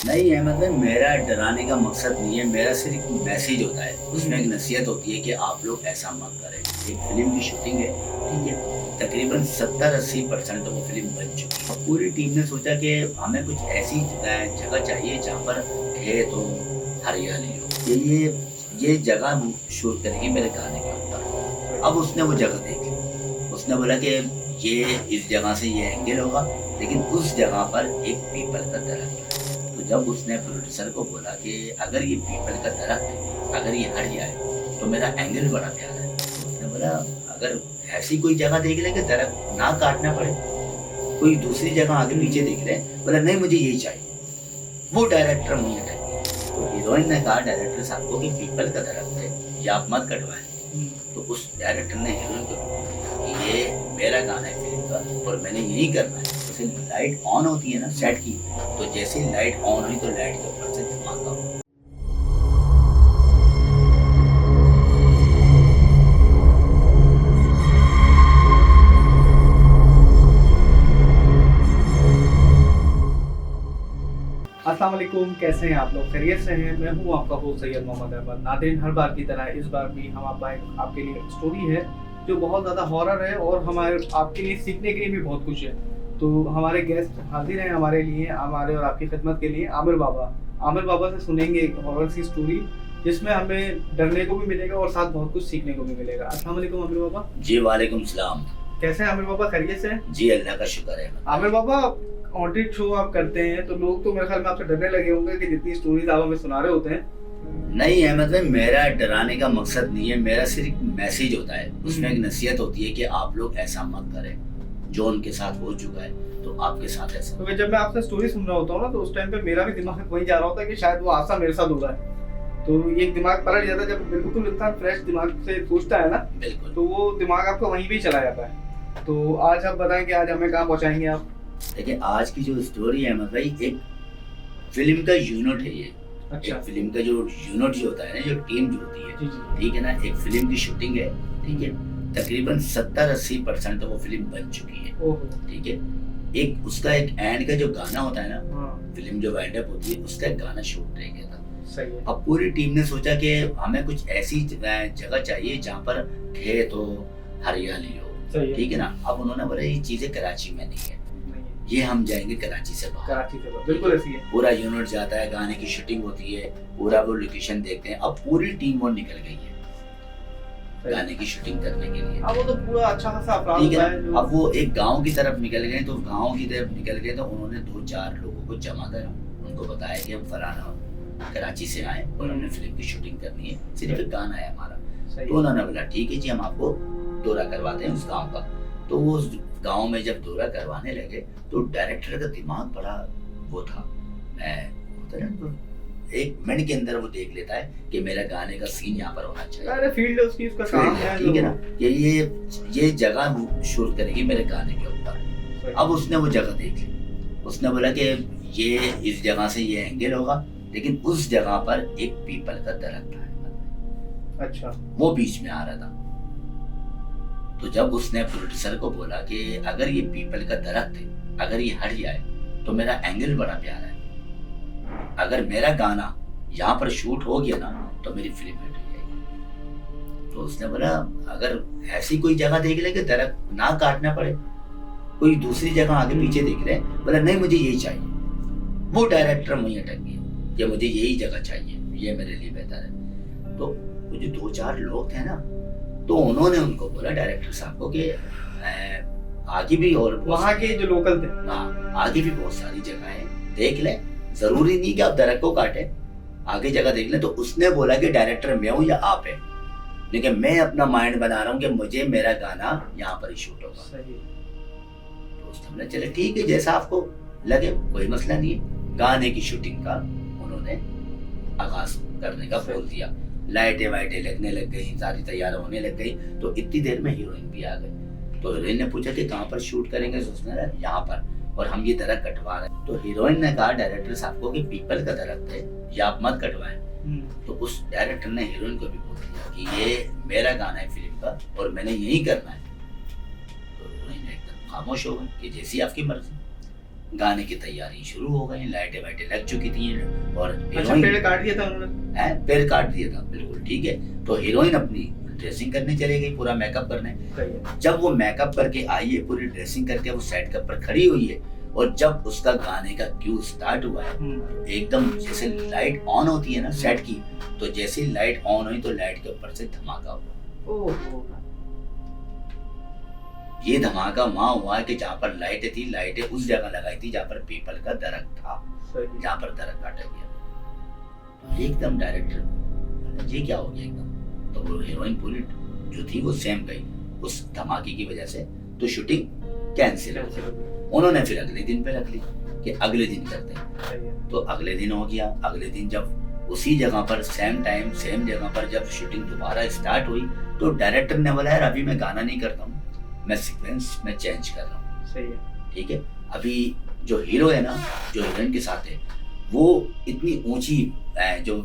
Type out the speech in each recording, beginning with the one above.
नहीं है, मतलब मेरा डराने का मकसद नहीं है, मेरा सिर्फ एक मैसेज होता है। उसमें एक नसीहत होती है कि आप लोग ऐसा मत करें। एक फ़िल्म की शूटिंग है, ठीक है? तकरीबन 70-80% तो वो फ़िल्म बन चुकी है। पूरी टीम ने सोचा कि हमें कुछ ऐसी जगह चाहिए जहाँ पर खेत हो, हरियाली हो। ये जगह शूट करेंगे मेरे गाने के ऊपर। अब उसने वो जगह देख ली। उसने बोला कि ये इस जगह से ये एंगल होगा, लेकिन उस जगह पर एक पीपल का दरख्त है। तो जब उसने प्रोड्यूसर को बोला कि अगर ये पीपल का दरख्त है, अगर ये हट जाए तो मेरा एंगल बड़ा प्यारा है। तो उसने बोला अगर ऐसी कोई जगह देख ले कि दरख्त ना काटना पड़े, कोई दूसरी जगह आगे पीछे देख ले। बोला नहीं, मुझे यही चाहिए। वो डायरेक्टर मुझे अटक गया। तो हीरोइन ने कहा डायरेक्टर साहब को कि पीपल का दरख्त है, ये आप मत कटवाएं। तो उस डायरेक्टर ने हीरोइन को बोला कि ये मेरा गाना है फिल्म का और मैंने यही करना है। जैसे लाइट ऑन होती है ना सेट की, तो जैसे ही लाइट ऑन हुई तो लाइट के ऊपर से धमाका हुआ। अस्सलाम वालेकुम, कैसे हैं आप लोग? खैरियत से हैं? मैं हूं आपका होस्ट सैयद मोहम्मद अहमद। नाज़रीन, हर बार की तरह इस बार भी हम आपके लिए एक स्टोरी है जो बहुत ज़्यादा हॉरर है और हमारे आपके लिए सीखने के लिए भी बहुत कुछ है। तो हमारे गेस्ट हाजिर हैं हमारे लिए, हमारे और आपकी खिदमत के लिए आमिर बाबा। आमिर बाबा से सुनेंगे एक हॉरर सी स्टोरी जिसमें हमें डरने को भी मिलेगा और साथ बहुत कुछ सीखने को भी मिलेगा। अस्सलाम वालेकुम आमिर बाबा। जी वालेकुम सलाम। कैसे हैं आमिर बाबा? खैरियत से हैं? जी अल्लाह का शुक्र है। आमिर बाबा, हॉन्टेड शो आप करते हैं तो लोग तो मेरे ख्याल में आपसे डरने लगे होंगे कि जितनी स्टोरीज आप हमें सुना रहे होते हैं। नहीं है, मतलब मेरा डराने का मकसद नहीं है, मेरा सिर्फ मैसेज होता है। उसमें एक नसीहत होती है कि आप लोग ऐसा मत करें। जो उनके साथ हो चुका है तो आपके साथ ऐसा। तो जब मैं आपसे स्टोरी सुन रहा होता हूँ ना, तो उस टाइम पे मेरा भी दिमाग वहीं जा रहा होता है कि शायद वो हादसा मेरे साथ हो रहा है। तो ये दिमाग पलट जाता है जब बिल्कुल इंसान फ्रेश दिमाग से सोचता है ना, बिल्कुल। तो वो दिमाग आपका वहीं भी चला जाता है। तो आज आप बताएं कि आज हमें कहाँ पहुँचाएंगे आप? देखिए, आज की जो स्टोरी है अहमद भाई, एक फिल्म का यूनिट है ये। अच्छा। एक फिल्म का जो यूनिट जो होता है ना, जो टीम जो होती है, जी जी। ठीक है ना, एक फिल्म की शूटिंग है, ठीक है। तकरीबन 70-80% तो वो फिल्म बन चुकी है, ओहो। ठीक है। एक उसका एक एंड का जो गाना होता है ना, हाँ। फिल्म जो वाइंड अप होती है, उसका एक गाना शूट रह गया था। सही है। अब पूरी टीम ने सोचा कि हमें कुछ ऐसी जगह चाहिए जहाँ पर खेत हो, हरियाली हो, सही है। ठीक है ना। अब उन्होंने बोला ये चीजें कराची में नहीं है, नहीं है। ये हम जाएंगे कराची से बाहर। कराची से बाहर, बिल्कुल ऐसी है। पूरा यूनिट जाता है, गाने की शूटिंग होती है, पूरा वो लोकेशन देखते हैं। अब पूरी टीम वो निकल गई है गाने की शूटिंग करने के लिए, अब वो तो पूरा अच्छा खासा अपराध ठीक है होता है ना। जो। अब वो एक गांव की तरफ निकल गए, तो गांव की तरफ निकल गए तो उन्होंने 2-4 लोगों को जमा करा। उनको बताया कि हम फलाना कराची से आए और हमने फिल्म की शूटिंग करनी है, सिर्फ एक गाना है हमारा। सही तो है। उन्होंने बोला ठीक है जी, हम आपको दौरा करवाते हैं उस गांव का। तो वो उस गांव में जब दौरा करवाने लगे तो डायरेक्टर का दिमाग बड़ा वो था, होता है ना, एक मिनट के अंदर वो देख लेता है कि मेरा गाने का सीन यहाँ पर होना चाहिए। अरे फील्ड उसकी, उसका काम है, ठीक है ना, कि ये जगह शूट करेगी मेरे गाने के ऊपर। अब उसने वो जगह देख ली। उसने बोला कि ये इस जगह से ये एंगल होगा, लेकिन उस जगह पर एक पीपल का दरख्त है। अच्छा। वो बीच में आ रहा था। तो जब उसने प्रोड्यूसर को बोला कि अगर ये पीपल का दरख्त है, अगर ये हट जाए तो मेरा एंगल बड़ा प्यारा है, अगर मेरा गाना यहाँ पर शूट हो गया ना तो मेरी फिल्म हिट हो जाएगी। तो उसने बोला अगर ऐसी कोई जगह देख ले कि दरख्त ना काटना पड़े, कोई दूसरी जगह आगे पीछे देख ले। बोला नहीं, मुझे यही चाहिए। वो डायरेक्टर मुझे अटक गया कि मुझे यही जगह चाहिए, ये मेरे लिए बेहतर है। तो वो जो 2-4 लोग थे ना, तो उन्होंने उनको बोला डायरेक्टर साहब को कि आगे भी और वहाँ के जो लोकल थे, हाँ, आगे भी बहुत सारी जगह है, देख ले। जरूरी नहीं कि आप दरख्त को काटे, आगे जगह देख ले। तो उसने बोला कि डायरेक्टर मैं हूँ या आप है, लेकिन मैं अपना माइंड बना रहा हूँ कि मुझे मेरा गाना यहाँ पर ही शूट होगा। सही। तो उसने बोला चले ठीक है, जैसा आपको लगे, कोई मसला नहीं है। गाने की शूटिंग का उन्होंने आगाज करने का बोल दिया। लाइटें वाइटें लगने लग गई, सारी तैयार होने लग गई। तो इतनी देर में हीरोइन भी आ गई। तो हीरोइन ने पूछा कि कहाँ पर शूट करेंगे? तो उसने कहा यहाँ पर, और हम ये दरख्त कटवा रहे हैं। तो हीरोइन ने कहा डायरेक्टर साहब को कि पीपल का दरख्त है, ये आप मत कटवाएं। तो उस डायरेक्टर ने हीरोइन को भी बोल दिया कि ये मेरा गाना है फिल्म का और मैंने यही करना है। तो हीरोइन एकदम खामोश हो गई कि जैसी आपकी मर्जी। गाने की तैयारी शुरू हो गई, लाइटें वाइटें लग चुकी थी और अच्छा, पेड़ काट दिया था उन्होंने? पैर काट दिया था, बिल्कुल ठीक है। तो हीरोइन अपनी ड्रेसिंग करने चली गई, पूरा मेकअप करने। सही है। जब वो मेकअप करके आई है, पूरी ड्रेसिंग करके वो सेट के ऊपर खड़ी हुई है और जब उसका गाने का क्यू स्टार्ट हुआ है, एकदम जैसे लाइट ऑन होती है ना सेट की, तो जैसे ही लाइट ऑन हुई तो लाइट के ऊपर से धमाका हुआ। ओहो। ये धमाका वहां हुआ कि जहाँ पर लाइटें थी, लाइटें उस जगह लगाई थी जहाँ पर पीपल का दरख्त था, जहाँ पर दरख्त काटा गया। एकदम डायरेक्टर ये क्या हो गया एकदम। तो वो हीरोइन पूरी जो थी वो सेम गई उस धमाके की वजह से, तो शूटिंग कैंसिल हो गई। उन्होंने फिर अगले दिन पे रख ली कि अगले दिन करते हैं। तो अगले दिन हो गया। अगले दिन जब उसी जगह पर सेम टाइम सेम जगह पर जब शूटिंग दोबारा स्टार्ट हुई तो डायरेक्टर ने बोला यार अभी मैं गाना नहीं करता हूँ, मैं सीक्वेंस में चेंज कर रहा हूँ। सही है। ठीक है। अभी जो हीरो है ना, जो हीरोइन के साथ है, वो इतनी ऊंची जो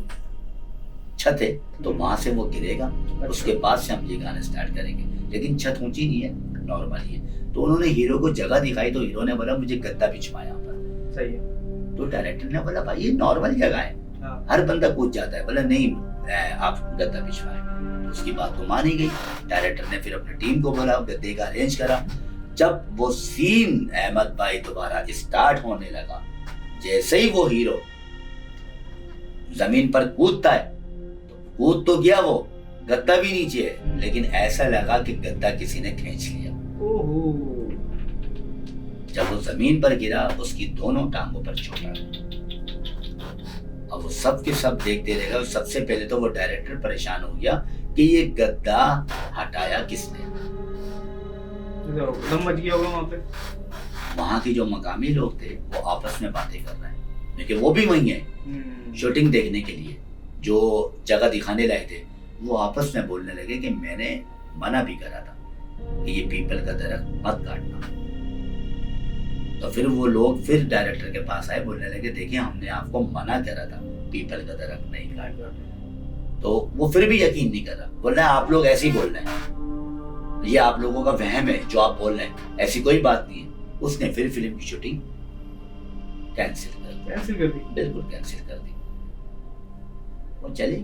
छत है तो वहां से वो गिरेगा, उसके बाद से हम ये गाना स्टार्ट करेंगे। लेकिन छत ऊंची नहीं है, नॉर्मल ही है। तो उन्होंने हीरो को जगह दिखाई तो हीरो ने बोला मुझे गद्दा बिछवा यहाँ पर। सही है। तो डायरेक्टर ने बोला भाई ये नॉर्मल जगह है, हर बंदा कूद जाता है। बोला नहीं आप गद्दा बिछवाएं। तो उसकी बात तो मानी गई। डायरेक्टर ने फिर अपनी टीम को बोला, गद्दे का अरेंज करा। जब वो सीन अहमद भाई दोबारा स्टार्ट होने लगा, जैसे ही वो हीरो जमीन पर कूदता है, कूद तो गया वो, गद्दा भी नीचे है, लेकिन ऐसा लगा कि गद्दा किसी ने खींच लिया। ओहो। जब वो जमीन पर गिरा उसकी दोनों टांगों पर चोट आ गई। अब वो सब के सब देखते रह गए। सबसे पहले तो वो डायरेक्टर परेशान हो गया कि ये गद्दा हटाया किसने। दम मच गया होगा वहां पे। वहां के जो मकामी लोग थे वो आपस में बातें कर रहे हैं, क्योंकि वो भी वही है शूटिंग देखने के लिए, जो जगह दिखाने लाए थे। वो आपस में बोलने लगे कि मैंने मना भी करा था कि ये पीपल का दरख्त मत काटना। तो फिर वो लोग फिर डायरेक्टर के पास आए, बोलने लगे देखिए हमने आपको मना करा था पीपल का दरख्त नहीं काटना। तो वो फिर भी यकीन नहीं कर रहा, बोल रहा है आप लोग ऐसे ही बोल रहे हैं, ये आप लोगों का वहम है जो आप बोल रहे हैं, ऐसी कोई बात नहीं है। उसने फिर फिल्म की शूटिंग कैंसिल कर दी। बिल्कुल कैंसिल कर दी। वो चले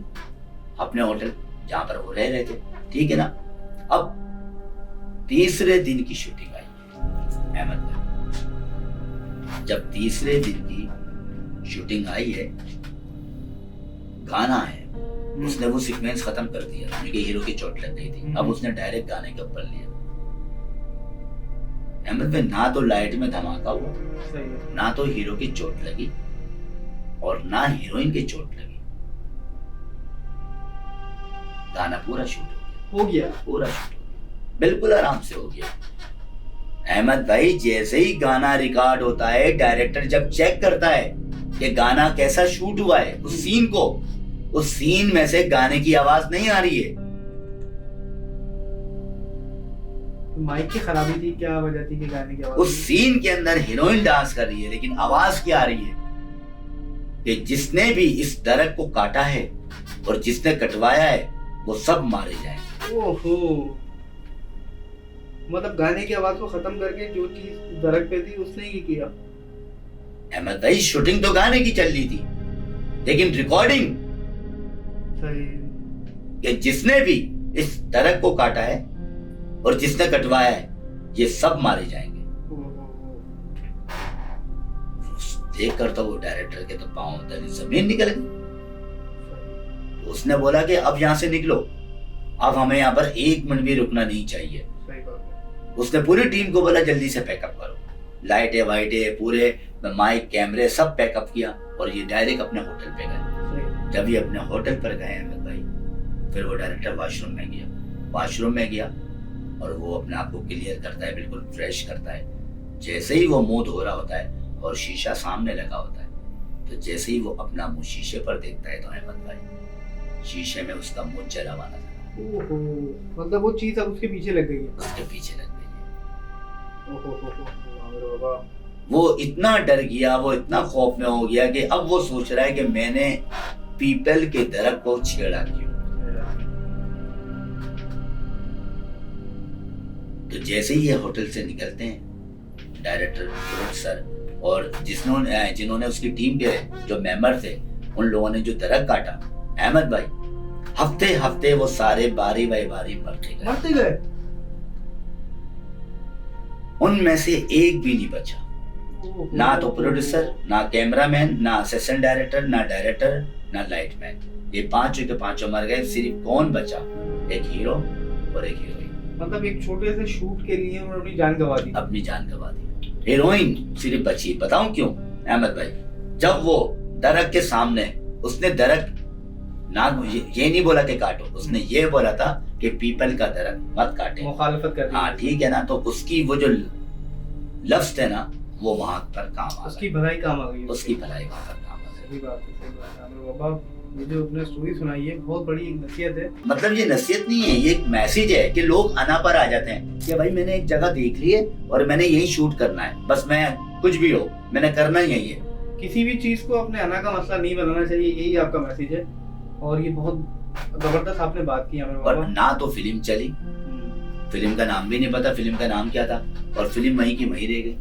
अपने होटल जहां पर वो रह रहे थे, ठीक है ना। अब तीसरे दिन की शूटिंग आई अहमद भाई। जब तीसरे दिन की शूटिंग आई है, गाना है, उसने वो सीक्वेंस खत्म कर दिया क्योंकि हीरो की चोट लग गई थी। अब उसने डायरेक्ट गाने के ऊपर लिया। अहमद भाई ना तो लाइट में धमाका हुआ, ना तो हीरो की चोट लगी और ना हीरोइन की चोट लगी। गाना पूरा शूट हो गया, पूरा शूट हो गया, बिल्कुल आराम से हो गया। अहमद भाई जैसे ही गाना रिकॉर्ड होता है, डायरेक्टर जब चेक करता है कि गाना कैसा शूट हुआ है, उस सीन को, उस सीन में से गाने की आवाज नहीं आ रही है। माइक की खराबी थी, क्या वजह थी कि गाने की आवाज? उस सीन के अंदर हीरोइन डांस कर रही है लेकिन आवाज क्या आ रही है कि जिसने भी इस दरख्त को काटा है और जिसने कटवाया है वो सब मारे जाएंगे। ओहो। मतलब गाने की आवाज को खत्म करके जो चीज दरख्त पे थी उसने ही किया। अहमद भाई शूटिंग तो गाने की चल रही थी लेकिन रिकॉर्डिंग कि जिसने भी इस दरख्त को काटा है और जिसने कटवाया है ये सब मारे जाएंगे। देख कर तो वो डायरेक्टर के तो पांव तले जमीन निकल गई। तो उसने बोला कि अब यहाँ से निकलो, अब हमें यहाँ पर एक मिनट भी रुकना नहीं चाहिए। उसने पूरी टीम को बोला जल्दी से पैकअप करो, लाइटें वाइटें पूरे माइक कैमरे सब पैकअप किया और ये डायरेक्ट अपने होटल पे गए। जब ये अपने होटल पर गए अहमद भाई, फिर वो डायरेक्टर वॉशरूम में गया और वो अपने आप को क्लियर करता है, बिल्कुल फ्रेश करता है। जैसे ही वो मुंह धो रहा होता है और शीशा सामने लगा होता है, तो जैसे ही वो अपना मुंह शीशे पर देखता है तो अहमद भाई शीशे में उसका मुंह जला हुआ नजर। ओहो, मतलब वो चीज अब उसके पीछे लग गई है। उसके पीछे लग गई है। ओहो, वो इतना डर गया, वो इतना खौफ में हो गया कि अब वो सोच रहा है कि मैंने पीपल के दरख्त को छेड़ा क्यों। तो जैसे ही ये होटल से निकलते हैं, डायरेक्टर प्रोड्यूसर और जिन्होंने उसकी टीम के जो मेंबर थे, उन लोगों ने जो दरख्त काटा, अहमद भाई, हफ्ते हफ्ते वो सारे बारी बाई बारी मरते गए। उनमें से एक भी नहीं बचा, ना तो प्रोड्यूसर, ना कैमरामैन, ना असिस्टेंट डायरेक्टर, ना डायरेक्टर, ना लाइटमैन। ये पांचों के पांचों मर गए। सिर्फ कौन बचा? एक हीरो और एक हीरोइन। मतलब एक छोटे से शूट के लिए उन्होंने अपनी जान गंवा दी। अपनी जान गंवा दी। हीरोइन सिर्फ बची। बताऊं क्यों अहमद भाई? जब वो दरख्त के सामने, उसने दरख्त ना ये नहीं बोला कि काटो, उसने ये बोला था कि पीपल का दरख्त मत काटे, मुखालफत कर दी। हाँ ठीक है ना। तो उसकी वो जो लफ्ज थे ना, वो वहां पर काम आ गए। उसकी भलाई काम आ गई। उसकी भलाई वहां पर काम आ गई। सही बात है, सही बात है। आमिर बाबा, ये जो आपने स्टोरी सुनाई है बहुत बड़ी एक नसीहत है। मतलब ये नसीहत नहीं है, ये एक मैसेज है कि लोग अना पर आ जाते हैं कि भाई मैंने एक जगह देख ली है और मैंने यही शूट करना है, बस मैं कुछ भी हो मैंने करना ही यही है। किसी भी चीज को अपने अना का मसला नहीं बनाना चाहिए, यही आपका मैसेज है। और ये बहुत जबरदस्त आपने बात की आमिर और बाबा। ना तो फिल्म चली, फिल्म का नाम भी नहीं पता फिल्म का नाम क्या था, और फिल्म वहीं की वहीं रह गई,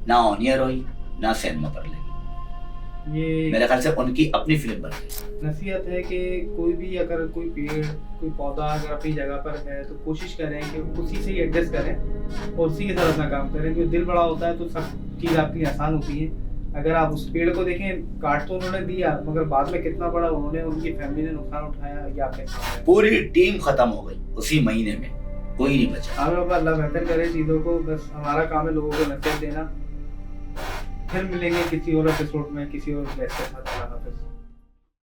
ना ऑनियर हुई, ना सिनेमा पर लगी। ये मेरे ख्याल से उनकी अपनी फिल्म बन गई। नसीहत है कि कोई भी अगर कोई पेड़, कोई पौधा अगर अपनी जगह पर है तो कोशिश करें कि उसी से ही एडजस्ट करें और उसी के साथ अपना काम करें। क्योंकि दिल बड़ा होता है तो सब चीज़ आपके लिए आसान होती है। अगर आप उस पेड़ को देखें, काट तो उन्होंने दिया मगर बाद में कितना बड़ा उन्होंने, उनकी फैमिली ने नुकसान उठाया, ये आपने समझा। पूरी टीम खत्म हो गई उसी महीने में, कोई नहीं बचा। आमिर बाबा, अल्लाह बेहतर करे चीज़ों को। बस हमारा काम है लोगों को नसीहत देना। फिर मिलेंगे किसी और एपिसोड में किसी और गेस्ट के साथ। अल्लाह हाफिज़।